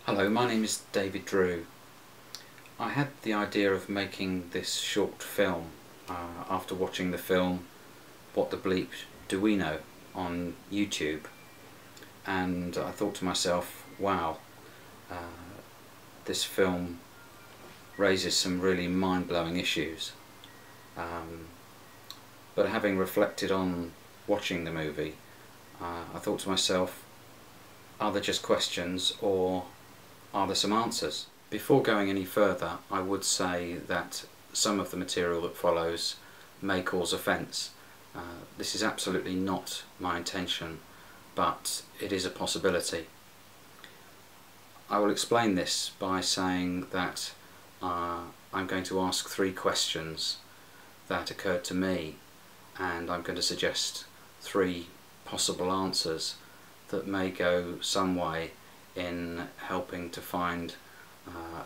Hello, my name is David Drew. I had the idea of making this short film after watching the film What the Bleep Do We Know on YouTube, and I thought to myself, wow, this film raises some really mind-blowing issues. But having reflected on watching the movie, I thought to myself, are there just questions or are there some answers? Before going any further, I would say that some of the material that follows may cause offence. This is absolutely not my intention, but it is a possibility. I will explain this by saying that I'm going to ask 3 questions that occurred to me, and I'm going to suggest 3 possible answers that may go some way in helping to find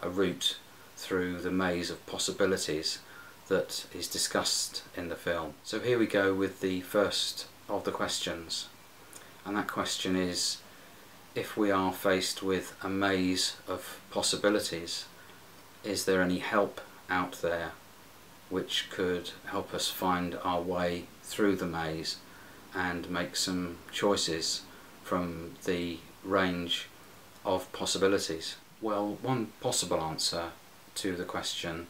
a route through the maze of possibilities that is discussed in the film. So here we go with the first of the questions, and that question is, if we are faced with a maze of possibilities, is there any help out there which could help us find our way through the maze and make some choices from the range of possibilities? Well, one possible answer to the question,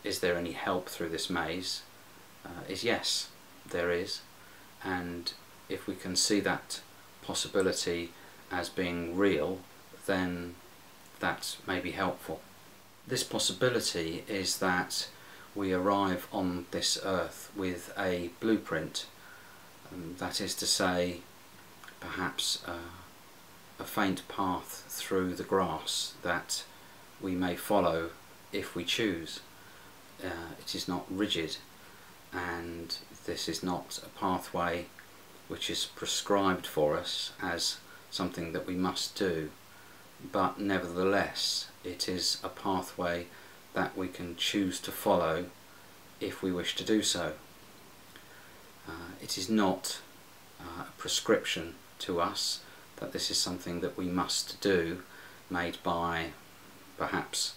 is there any help through this maze, is yes, there is, and if we can see that possibility as being real, then that may be helpful. This possibility is that we arrive on this earth with a blueprint, that is to say, perhaps a faint path through the grass that we may follow if we choose. It is not rigid, and this is not a pathway which is prescribed for us as something that we must do, but nevertheless it is a pathway that we can choose to follow if we wish to do so. It is not a prescription to us that this is something that we must do, made by perhaps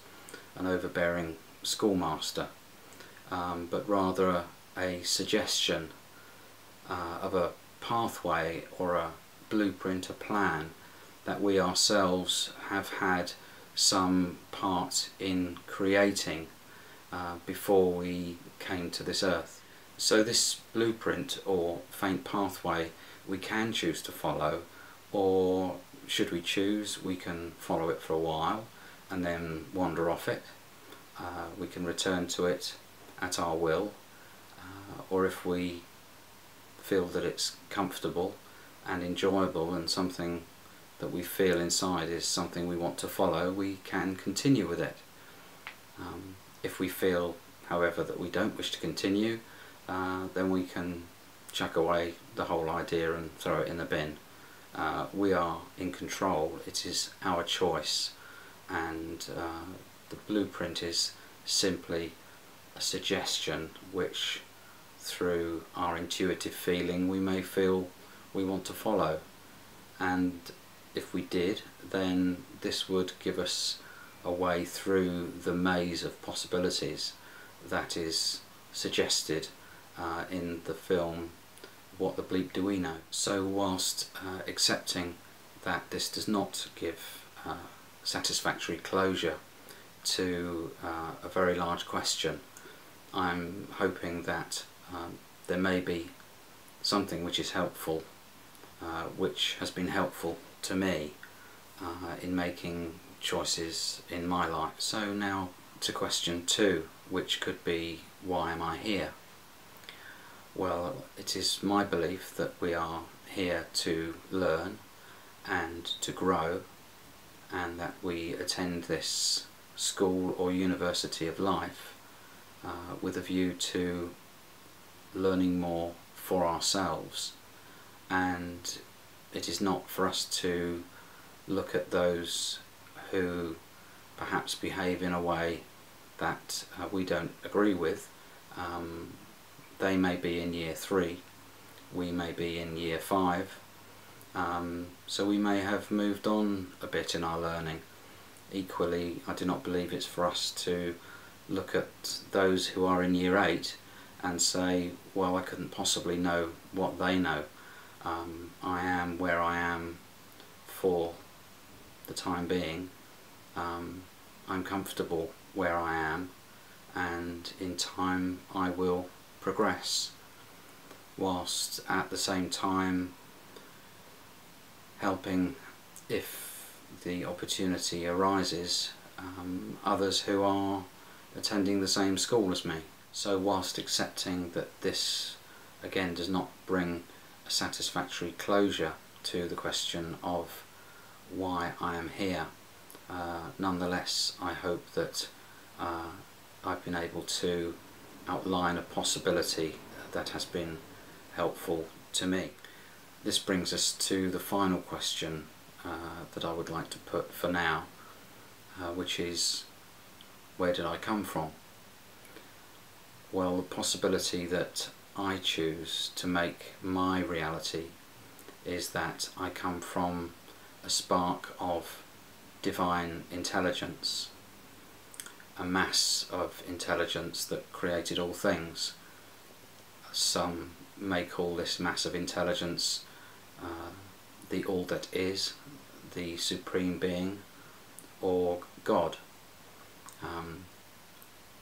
an overbearing schoolmaster, but rather a suggestion of a pathway or a blueprint, a plan that we ourselves have had some part in creating before we came to this earth. So this blueprint or faint pathway we can choose to follow, or should we choose, we can follow it for a while and then wander off it. We can return to it at our will, or if we feel that it's comfortable and enjoyable and something that we feel inside is something we want to follow, we can continue with it. If we feel, however, that we don't wish to continue, then we can chuck away the whole idea and throw it in the bin. We are in control, it is our choice, and the blueprint is simply a suggestion which, through our intuitive feeling, we may feel we want to follow, and if we did, then this would give us a way through the maze of possibilities that is suggested in the film What the Bleep Do We Know. So whilst accepting that this does not give satisfactory closure to a very large question, I'm hoping that there may be something which is helpful, which has been helpful to me in making choices in my life. So now to question 2, which could be, why am I here? Well, it is my belief that we are here to learn and to grow, and that we attend this school or university of life with a view to learning more for ourselves, and it is not for us to look at those who perhaps behave in a way that we don't agree with. They may be in year 3, we may be in year 5, So we may have moved on a bit in our learning. Equally, I do not believe it's for us to look at those who are in year 8 and say, well, I couldn't possibly know what they know. I am where I am for the time being. I'm comfortable where I am, and in time I will progress, whilst at the same time helping, if the opportunity arises, others who are attending the same school as me. So whilst accepting that this again does not bring a satisfactory closure to the question of why I am here, nonetheless I hope that I've been able to outline a possibility that has been helpful to me. This brings us to the final question that I would like to put for now, which is, where did I come from? Well, the possibility that I choose to make my reality is that I come from a spark of divine intelligence, a mass of intelligence that created all things. Some may call this mass of intelligence the all that is, the supreme being, or God.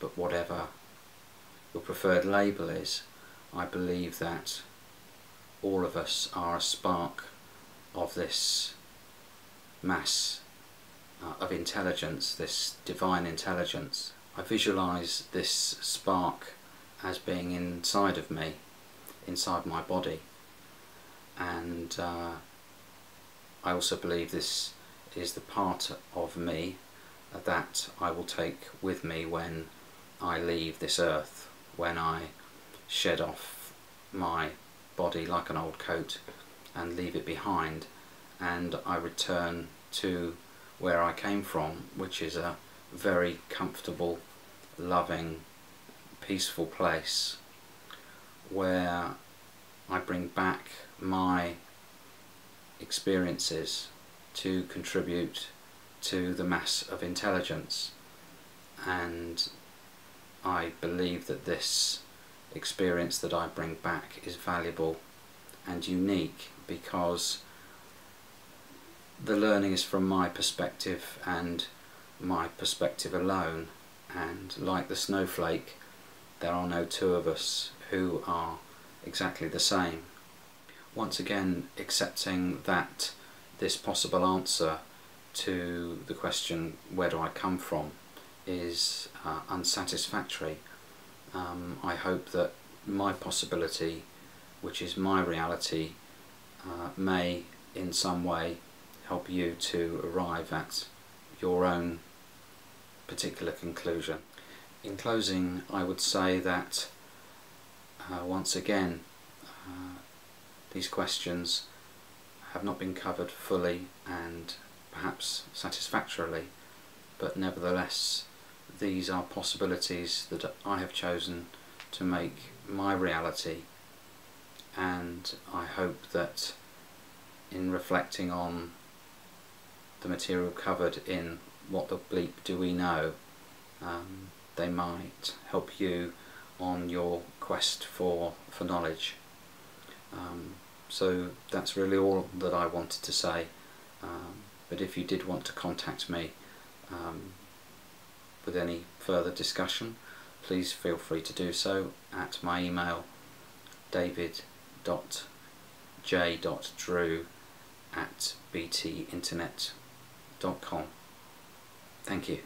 But whatever your preferred label is, I believe that all of us are a spark of this mass of intelligence, this divine intelligence. I visualise this spark as being inside of me, inside my body, and I also believe this is the part of me that I will take with me when I leave this earth, when I shed off my body like an old coat and leave it behind, and I return to where I came from, which is a very comfortable, loving, peaceful place where I bring back my experiences to contribute to the mass of intelligence. And I believe that this experience that I bring back is valuable and unique, because the learning is from my perspective and my perspective alone, and like the snowflake, there are no two of us who are exactly the same. Once again, accepting that this possible answer to the question, where do I come from, is unsatisfactory. I hope that my possibility, which is my reality, may in some way help you to arrive at your own particular conclusion. In closing, I would say that once again these questions have not been covered fully and perhaps satisfactorily, but nevertheless these are possibilities that I have chosen to make my reality, and I hope that in reflecting on the material covered in What the Bleep Do We Know, they might help you on your quest for knowledge. So that's really all that I wanted to say, but if you did want to contact me with any further discussion, please feel free to do so at my email david.j.drew@btinternet.com. Thank you.